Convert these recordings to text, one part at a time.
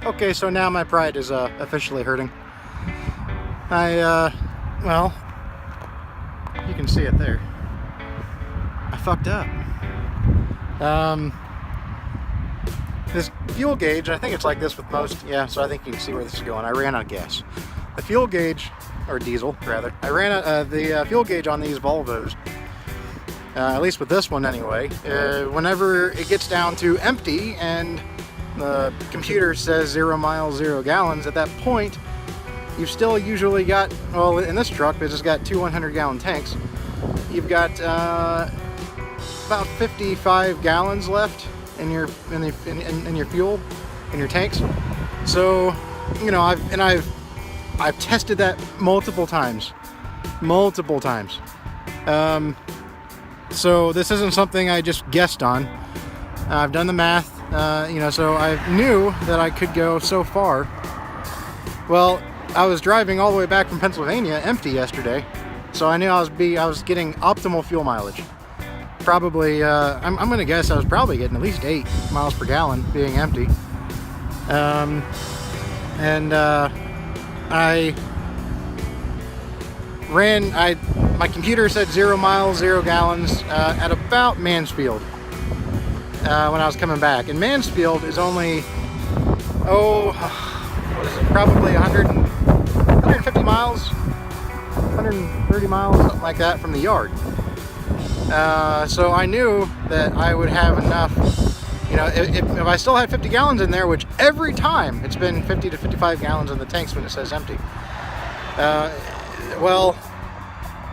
Okay, so now my pride is officially hurting. Well, you can see it there. I fucked up. This fuel gauge, I think it's like this with most, yeah, so I think you can see where this is going. I ran out of gas. The fuel gauge, or diesel rather, I ran out the fuel gauge on these Volvos, at least with this one anyway. Whenever it gets down to empty and the computer says 0 miles, 0 gallons, at that point, you've still usually got, well, in this truck, because it's got two 100-gallon tanks, you've got about 55 gallons left in your fuel, in your tanks. So, you know, I've tested that multiple times. So this isn't something I just guessed on. I've done the math, you know, so I knew that I could go so far. Well, I was driving all the way back from Pennsylvania empty yesterday, so I knew I was getting optimal fuel mileage. Probably, I'm going to guess I was probably getting at least 8 miles per gallon being empty. My computer said 0 miles, 0 gallons at about Mansfield when I was coming back. And Mansfield is only, what is it, probably 150 miles, 130 miles, something like that from the yard. So I knew that I would have enough, you know, if I still had 50 gallons in there, which every time it's been 50 to 55 gallons in the tanks when it says empty. Well,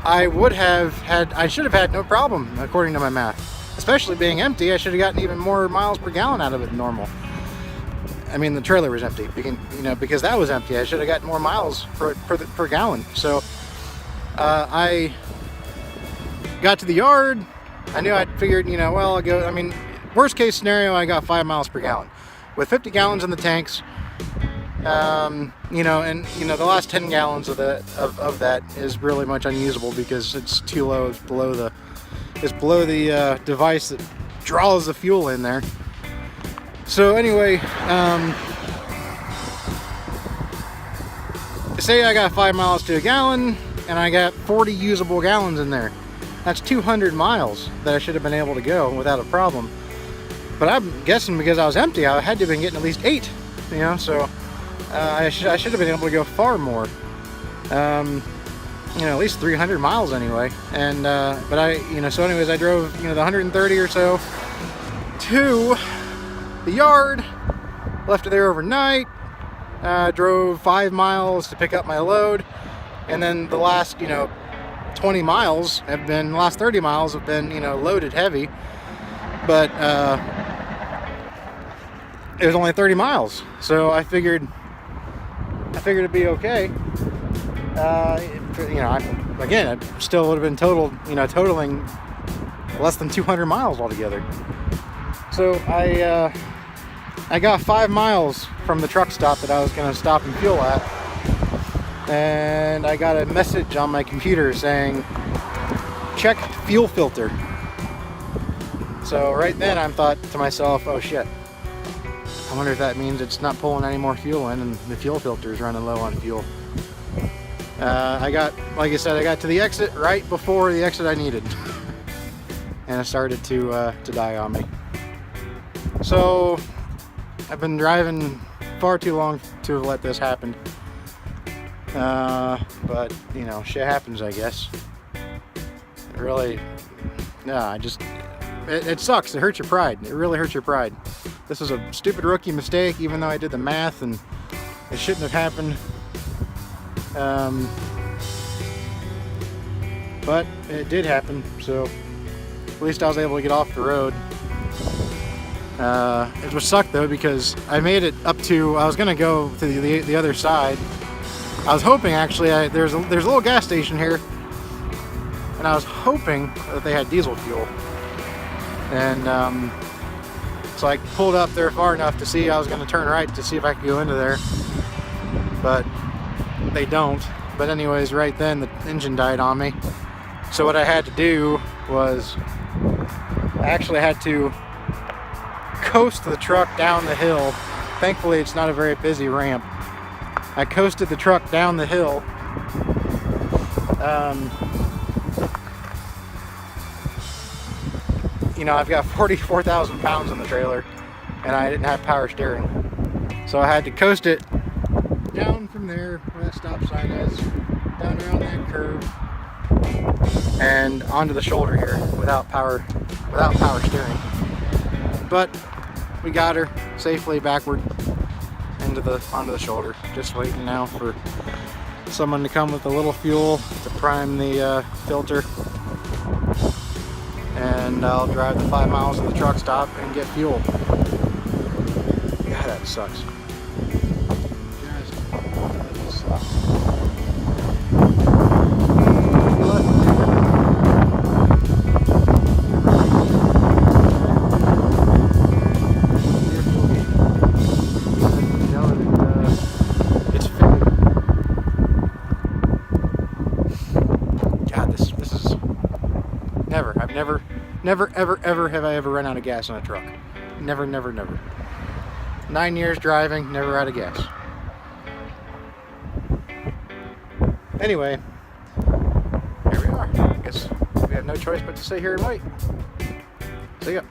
I should have had no problem according to my math. Especially being empty, I should have gotten even more miles per gallon out of it than normal. I mean, the trailer was empty, you know, because that was empty. I should have gotten more miles per gallon. So I got to the yard. I figured, you know, well, I mean, worst case scenario, I got 5 miles per gallon. With 50 gallons in the tanks, you know, and, you know, the last 10 gallons of that is really much unusable because it's too low. It's below the device that draws the fuel in there. So anyway, say I got 5 miles to a gallon and I got 40 usable gallons in there. That's 200 miles that I should have been able to go without a problem. But I'm guessing because I was empty, I had to have been getting at least 8, you know, so I should have been able to go far more. You know, at least 300 miles anyway. And, but so anyways, I drove, you know, the 130 or so to the yard, left it there overnight, drove 5 miles to pick up my load, and then the last, you know, 30 miles have been, you know, loaded heavy, but it was only 30 miles, so I figured it'd be okay. You know, again, I still would have been totaling less than 200 miles altogether. So I got 5 miles from the truck stop that I was going to stop and fuel at, and I got a message on my computer saying, check fuel filter. So right then I thought to myself, oh shit, I wonder if that means it's not pulling any more fuel in and the fuel filter is running low on fuel. Like I said, I got to the exit right before the exit I needed. And it started to die on me. So I've been driving far too long to have let this happen. But you know, shit happens, I guess. It really, yeah, it sucks. It hurts your pride. It really hurts your pride. This was a stupid rookie mistake, even though I did the math and it shouldn't have happened. But it did happen, so at least I was able to get off the road. It was sucked though, because I made it up to, I was gonna go to the other side. I was hoping, actually, there's a little gas station here, and I was hoping that they had diesel fuel. And so I pulled up there far enough to see I was going to turn right to see if I could go into there, but they don't. But anyways, right then the engine died on me. So what I had to do was I actually had to coast the truck down the hill Thankfully, it's not a very busy ramp. I coasted the truck down the hill. You know, I've got 44,000 pounds on the trailer, and I didn't have power steering. So I had to coast it down from there, where that stop sign is, down around that curve, and onto the shoulder here without power steering. But we got her safely backward onto the shoulder. Just waiting now for someone to come with a little fuel to prime the filter, and I'll drive the 5 miles to the truck stop and get fuel. God, that sucks. Never, ever have I ever run out of gas on a truck. Never, never, never. 9 years driving, never out of gas. Anyway, here we are. I guess we have no choice but to sit here and wait. See ya.